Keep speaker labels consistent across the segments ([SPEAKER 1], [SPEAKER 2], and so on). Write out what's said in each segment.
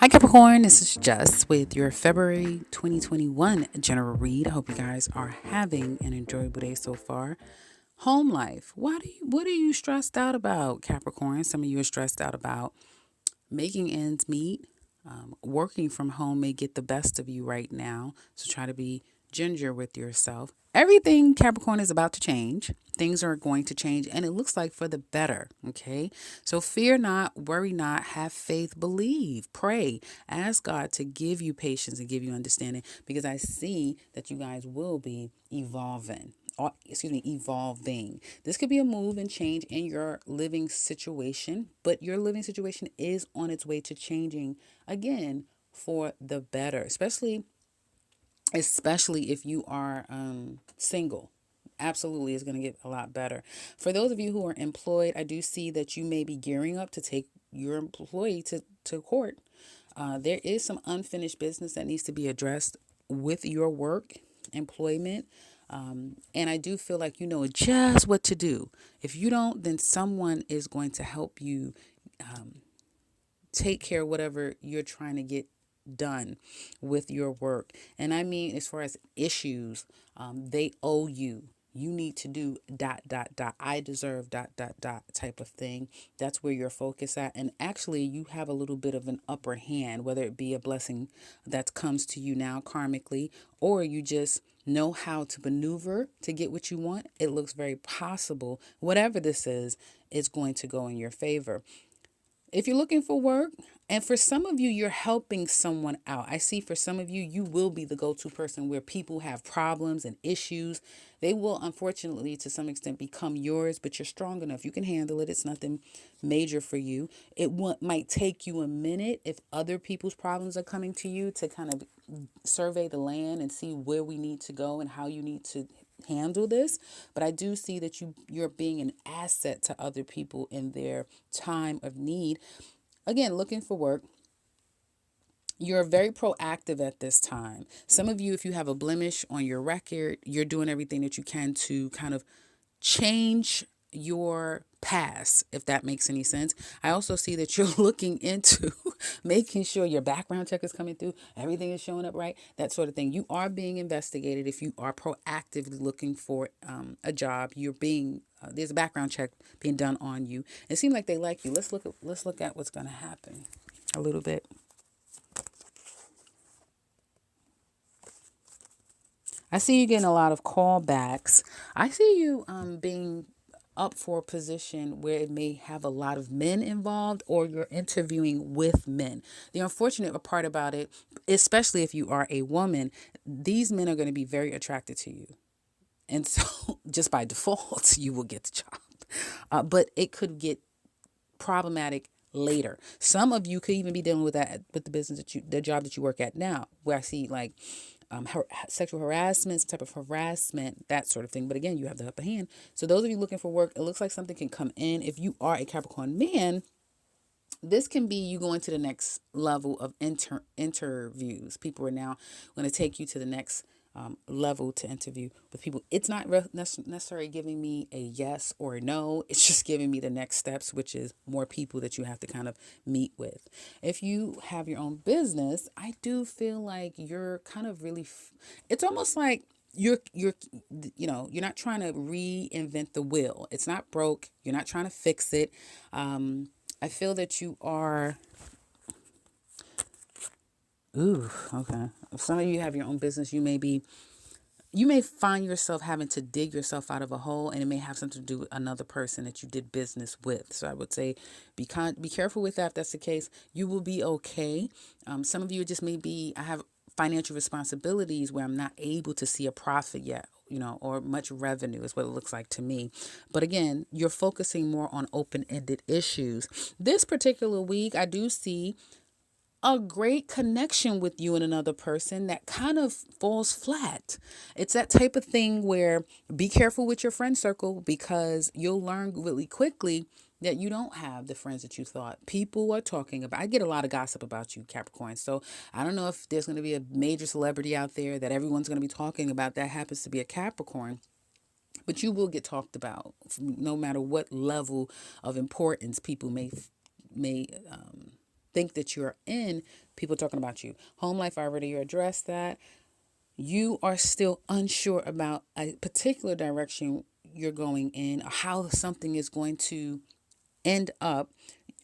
[SPEAKER 1] Hi Capricorn, this is Jess with your February 2021 general read. I hope you guys are having an enjoyable day so far. Home life. What are you stressed out about, Capricorn? Some of you are stressed out about making ends meet. Working from home may get the best of you right now, so try to be ginger with yourself. Everything, Capricorn, is about to change. Things are going to change, and it looks like for the better. Okay, so fear not, worry not, have faith, believe, pray, ask God to give you patience and give you understanding, because I see that you guys will be evolving. Evolving. This could be a move and change in your living situation, but your living situation is on its way to changing again for the better, especially if you are single. Absolutely, is going to get a lot better. For those of you who are employed, I do see that you may be gearing up to take your employee to court. There is some unfinished business that needs to be addressed with your work, employment. And I do feel like you know just what to do. If you don't, then someone is going to help you take care of whatever you're trying to get done with your work. And I mean, as far as issues, they owe you. You need to do dot dot dot. I deserve dot dot dot type of thing. That's where your focus at. And actually, you have a little bit of an upper hand, whether it be a blessing that comes to you now karmically, or you just know how to maneuver to get what you want. It looks very possible. Whatever this is, it's going to go in your favor. If you're looking for work, and for some of you, you're helping someone out. I see for some of you, you will be the go-to person where people have problems and issues. They will, unfortunately, to some extent, become yours, but you're strong enough. You can handle it. It's nothing major for you. Might take you a minute if other people's problems are coming to you to kind of survey the land and see where we need to go and how you need to handle this. But I do see that you're being an asset to other people in their time of need. Again, looking for work. You're very proactive at this time. Some of you, if you have a blemish on your record, you're doing everything that you can to kind of change your past, if that makes any sense. I also see that you're looking into making sure your background check is coming through, everything is showing up right, that sort of thing. You are being investigated if you are proactively looking for a job. You're being there's a background check being done on you. It seems like they like you. Let's look at what's going to happen a little bit. I see you getting a lot of callbacks. I see you being up for a position where it may have a lot of men involved, or you're interviewing with men. The unfortunate part about it, especially if you are a woman, these men are going to be very attracted to you. And so just by default, you will get the job. But it could get problematic later. Some of you could even be dealing with that with the job that you work at now, where I see like sexual harassment, some type of harassment, that sort of thing. But again, you have the upper hand. So those of you looking for work, it looks like something can come in. If you are a Capricorn man, this can be you going to the next level of interviews. People are now going to take you to the next level to interview with people. It's not necessarily giving me a yes or a no. It's just giving me the next steps, which is more people that you have to kind of meet with. If you have your own business, I do feel like you're kind of really, it's almost like you're not trying to reinvent the wheel. It's not broke. You're not trying to fix it. I feel that you are. Ooh, okay. If some of you have your own business, you may find yourself having to dig yourself out of a hole, and it may have something to do with another person that you did business with. So I would say be careful with that. If that's the case, you will be okay. Some of you just may be, I have financial responsibilities where I'm not able to see a profit yet, or much revenue is what it looks like to me. But again, you're focusing more on open-ended issues. This particular week, I do see a great connection with you and another person that kind of falls flat. It's that type of thing where be careful with your friend circle, because you'll learn really quickly that you don't have the friends that you thought. People are talking about, I get a lot of gossip about you, Capricorn. So I don't know if there's going to be a major celebrity out there that everyone's going to be talking about that happens to be a Capricorn. But you will get talked about no matter what level of importance people may think that you're in, people talking about you. Home life, I already addressed that. You are still unsure about a particular direction you're going in, or how something is going to end up.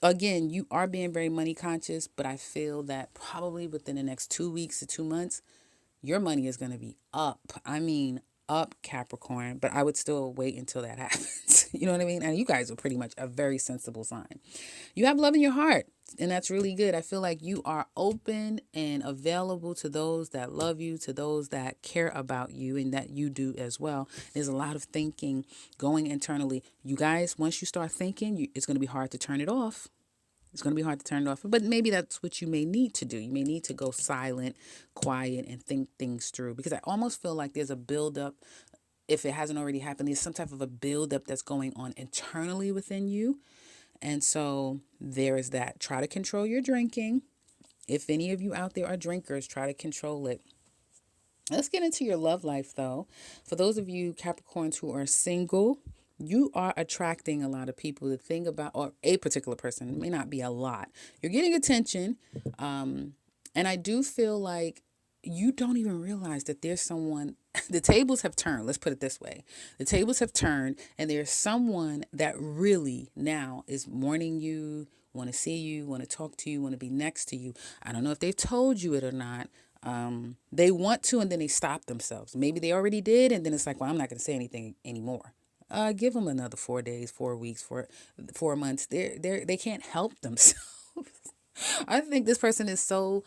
[SPEAKER 1] Again, you are being very money conscious, but I feel that probably within the next 2 weeks to 2 months, your money is going to be up. I mean, up, Capricorn, but I would still wait until that happens. You know what I mean? And you guys are pretty much a very sensible sign. You have love in your heart, and that's really good. I feel like you are open and available to those that love you, to those that care about you, and that you do as well. There's a lot of thinking going internally. You guys, once you start thinking, it's going to be hard to turn it off. It's going to be hard to turn it off, but maybe that's what you may need to do. You may need to go silent, quiet, and think things through, because I almost feel like there's a buildup. If it hasn't already happened, there's some type of a buildup that's going on internally within you. And so there is that. Try to control your drinking. If any of you out there are drinkers, try to control it. Let's get into your love life, though. For those of you Capricorns who are single, you are attracting a lot of people to think about, or a particular person. It may not be a lot. You're getting attention. And I do feel like you don't even realize that there's someone, the tables have turned. Let's put it this way. The tables have turned, and there's someone that really now is mourning you, want to see you, want to talk to you, want to be next to you. I don't know if they've told you it or not. They want to, and then they stop themselves. Maybe they already did, and then it's like, well, I'm not going to say anything anymore. Give them another 4 days, 4 weeks, 4 months. They can't help themselves. I think this person is so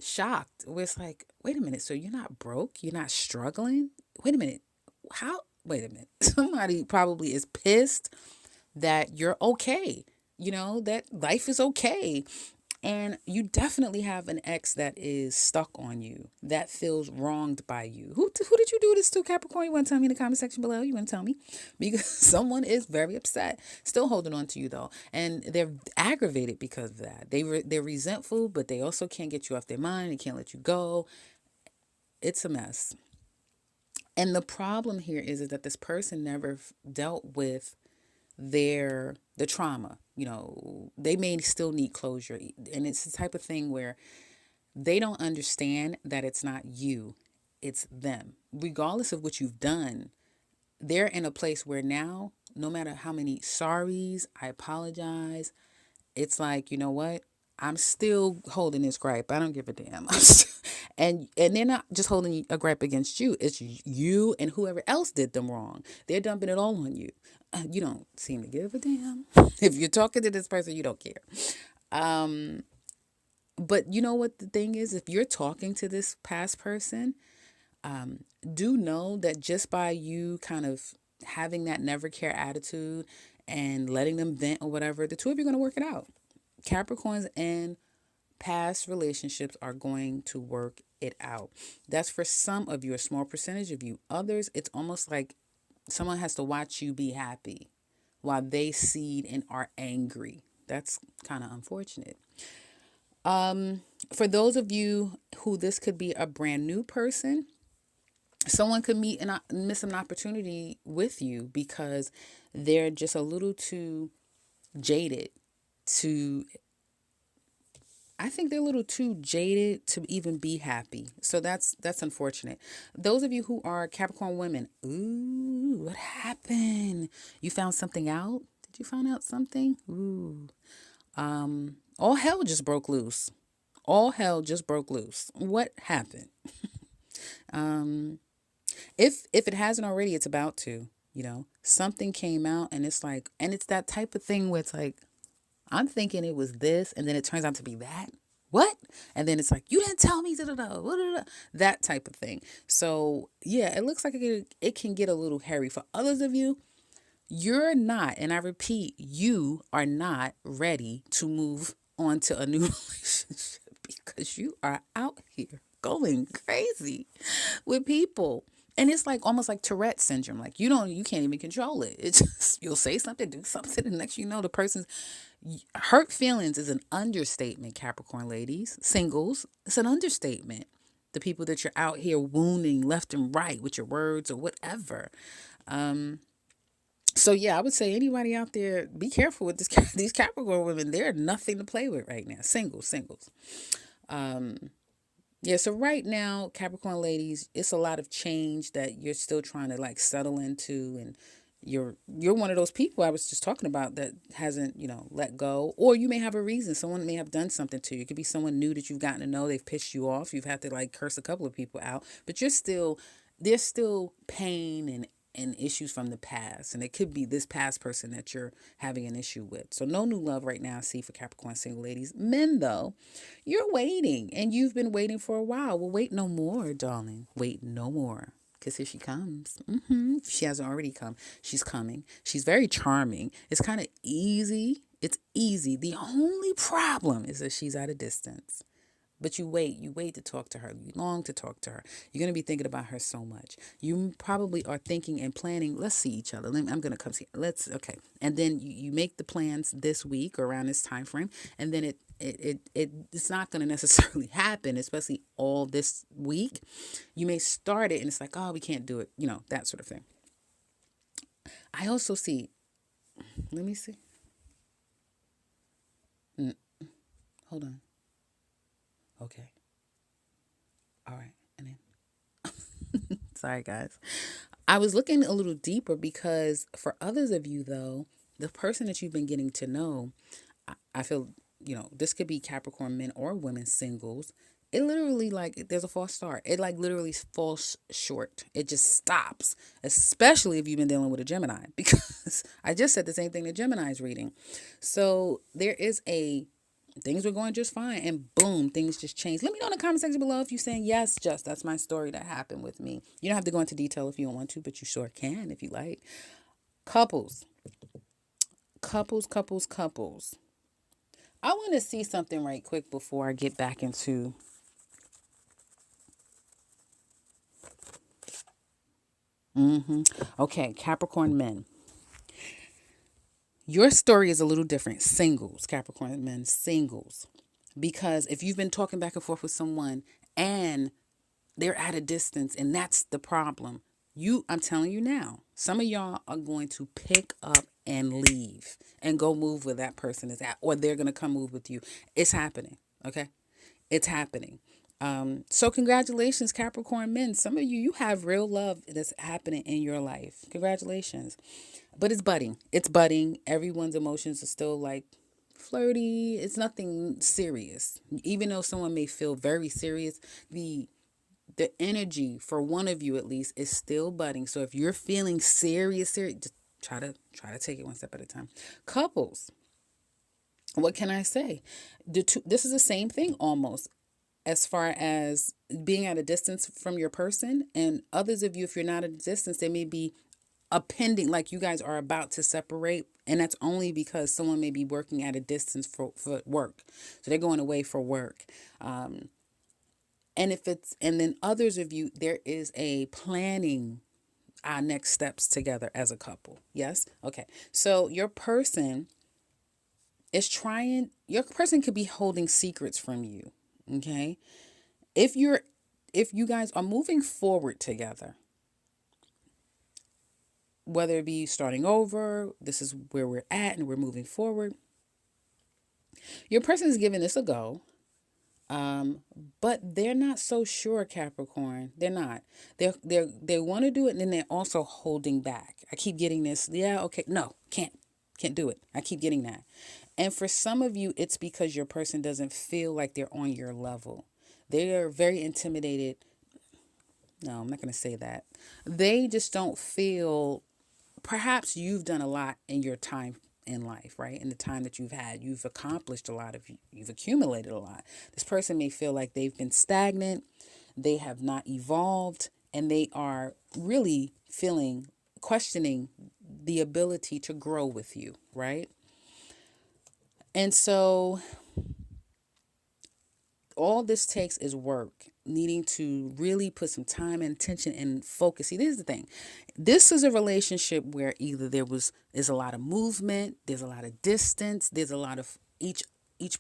[SPEAKER 1] shocked, where it's like, wait a minute, so you're not broke? You're not struggling? Wait a minute. How? Wait a minute. Somebody probably is pissed that you're okay. That life is okay. And you definitely have an ex that is stuck on you, that feels wronged by you. Who did you do this to, Capricorn? You want to tell me in the comment section below? You want to tell me? Because someone is very upset, still holding on to you, though. And they're aggravated because of that. They're resentful, but they also can't get you off their mind. They can't let you go. It's a mess. And the problem here is that this person never dealt with the trauma. They may still need closure, and it's the type of thing where they don't understand that it's not you, it's them. Regardless of what you've done, they're in a place where now, no matter how many sorries, I apologize, it's like, you know what, I'm still holding this gripe. I don't give a damn. And they're not just holding a gripe against you. It's you and whoever else did them wrong. They're dumping it all on you. You don't seem to give a damn. If you're talking to this person, you don't care. But you know what the thing is? If you're talking to this past person, do know that just by you kind of having that never care attitude and letting them vent or whatever, the two of you are going to work it out. Capricorns and past relationships are going to work it out. That's for some of you, a small percentage of you. Others, it's almost like someone has to watch you be happy while they seed and are angry. That's kind of unfortunate. For those of you who this could be a brand new person, someone could miss an opportunity with you because they're just a little too jaded I think they're a little too jaded to even be happy. So that's unfortunate. Those of you who are Capricorn women, ooh, what happened? You found something out? Did you find out something? Ooh. All hell just broke loose. All hell just broke loose. What happened? If it hasn't already, it's about to, something came out, and it's like, and it's that type of thing where it's like, I'm thinking it was this, and then it turns out to be that. What? And then it's like, you didn't tell me, that type of thing. So yeah, it looks like it can get a little hairy. For others of you, you're not, and I repeat, you are not ready to move on to a new relationship because you are out here going crazy with people. And it's like almost like Tourette syndrome. Like you can't even control it. It's just, you'll say something, do something, and next you know the person's hurt feelings is an understatement, Capricorn ladies. Singles, it's an understatement. The people that you're out here wounding left and right with your words or whatever. So yeah, I would say anybody out there, be careful with this. These Capricorn women, they're nothing to play with right now. Singles, singles. Yeah, so right now, Capricorn ladies, it's a lot of change that you're still trying to like settle into, and you're one of those people I was just talking about that hasn't, let go. Or you may have a reason. Someone may have done something to you. It could be someone new that you've gotten to know, they've pissed you off. You've had to like curse a couple of people out, but there's still pain and issues from the past. And it could be this past person that you're having an issue with. So no new love right now, I see, for Capricorn single ladies. Men though, you're waiting, and you've been waiting for a while. Well, wait no more, darling. Wait no more. Because here she comes. She hasn't already come. She's coming. She's very charming. It's kind of easy. It's easy. The only problem is that she's at a distance. But you wait to talk to her. You long to talk to her. You're going to be thinking about her so much. You probably are thinking and planning, let's see each other. I'm going to come see. Okay. And then you make the plans this week or around this time frame. And then it's not going to necessarily happen, especially all this week. You may start it and it's like, oh, we can't do it. That sort of thing. I also see, let me see. Hold on. Okay. All right. And then, sorry, guys. I was looking a little deeper because for others of you, though, the person that you've been getting to know, I feel, this could be Capricorn men or women singles. It literally, like, there's a false start. It, like, literally falls short. It just stops, especially if you've been dealing with a Gemini, because I just said the same thing that Gemini's reading. So there is things were going just fine, and boom, things just changed. Let me know in the comment section below if you're saying, yes, just that's my story that happened with me. You don't have to go into detail if you don't want to, but you sure can if you like. Couples. Couples. I want to see something right quick before I get back into okay, Capricorn men. Your story is a little different. Singles, Capricorn men, singles. Because if you've been talking back and forth with someone and they're at a distance and that's the problem, I'm telling you now, some of y'all are going to pick up and leave and go move where that person is at, or they're going to come move with you. It's happening. Okay. It's happening. So congratulations, Capricorn men. Some of you have real love that's happening in your life. Congratulations. But it's budding. It's budding. Everyone's emotions are still like flirty. It's nothing serious. Even though someone may feel very serious, the energy for one of you at least is still budding. So if you're feeling serious, just try to take it one step at a time. Couples. What can I say? This is the same thing almost, as far as being at a distance from your person. And others of you, if you're not at a distance, they may be a pending, like you guys are about to separate. And that's only because someone may be working at a distance for work. So they're going away for work. And then others of you, there is a planning our next steps together as a couple. Yes. Okay. So your person could be holding secrets from you. Okay. If you guys are moving forward together, whether it be starting over, this is where we're at and we're moving forward, your person is giving this a go. But they're not so sure, Capricorn. They're not. They want to do it, and then they're also holding back. I keep getting this. Yeah, okay. No, can't do it. I keep getting that. And for some of you, it's because your person doesn't feel like they're on your level. They are very intimidated. No, I'm not going to say that. They just don't feel, perhaps you've done a lot in your time in life, right? In the time that you've accomplished a lot, you've accumulated a lot. This person may feel like they've been stagnant, they have not evolved, and they are really questioning the ability to grow with you, right? And so all this takes is work, needing to really put some time and attention and focus. See, this is the thing. This is a relationship where either there's a lot of movement, there's a lot of distance, there's a lot of each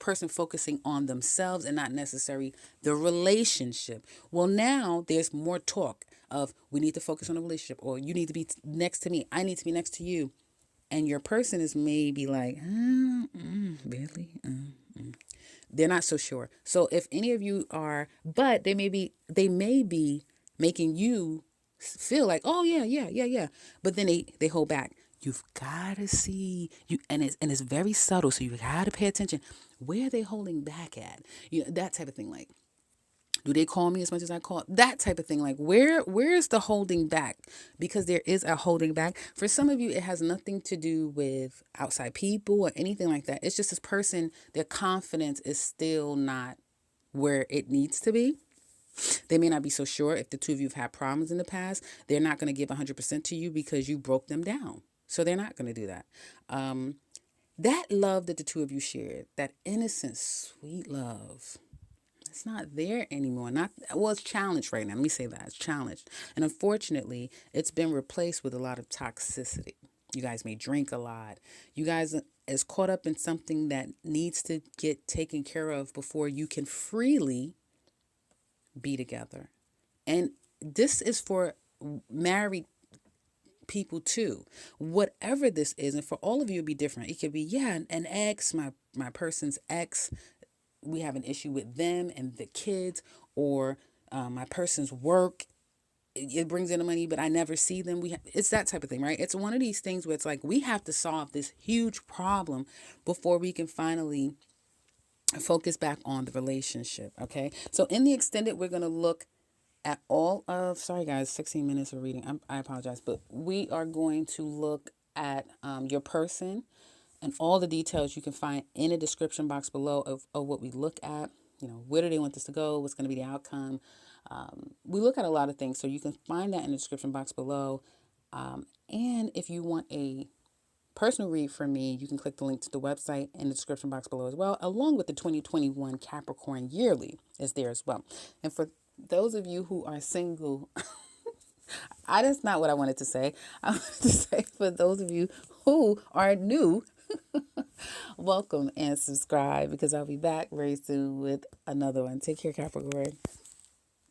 [SPEAKER 1] person focusing on themselves and not necessarily the relationship. Well, now there's more talk of, we need to focus on the relationship, or you need to be next to me, I need to be next to you. And your person is maybe like, really? They're not so sure. So if any of you are, but they may be making you feel like, oh yeah, yeah, yeah, yeah. But then they hold back. You've got to see you, and it's very subtle. So you got to pay attention. Where are they holding back at? That type of thing. Like, do they call me as much as I call? That type of thing. Like, where's the holding back? Because there is a holding back. For some of you, it has nothing to do with outside people or anything like that. It's just this person, their confidence is still not where it needs to be. They may not be so sure. If the two of you have had problems in the past, they're not going to give 100% to you because you broke them down. So they're not going to do that. That love that the two of you shared, that innocent, sweet love, it's not there anymore. It's challenged right now. Let me say that. It's challenged. And unfortunately, it's been replaced with a lot of toxicity. You guys may drink a lot. You guys is caught up in something that needs to get taken care of before you can freely be together. And this is for married people too. Whatever this is, and for all of you it'll be different. It could be, yeah, an ex, my person's ex, we have an issue with them and the kids, or my person's work, it brings in the money but I never see them. It's that type of thing, right? It's one of these things where it's like we have to solve this huge problem before we can finally focus back on the relationship. Okay, so in the extended, we're going to look at all of, sorry guys, 16 minutes of reading, I apologize, but we are going to look at your person and all the details you can find in the description box below of what we look at. Where do they want this to go? What's going to be the outcome? We look at a lot of things, so you can find that in the description box below. And if you want a personal read from me, you can click the link to the website in the description box below as well, along with the 2021 Capricorn Yearly is there as well. And for those of you who are single, that's not what I wanted to say. I wanted to say for those of you who are new, welcome and subscribe, because I'll be back very soon with another one. Take care, Capricorn.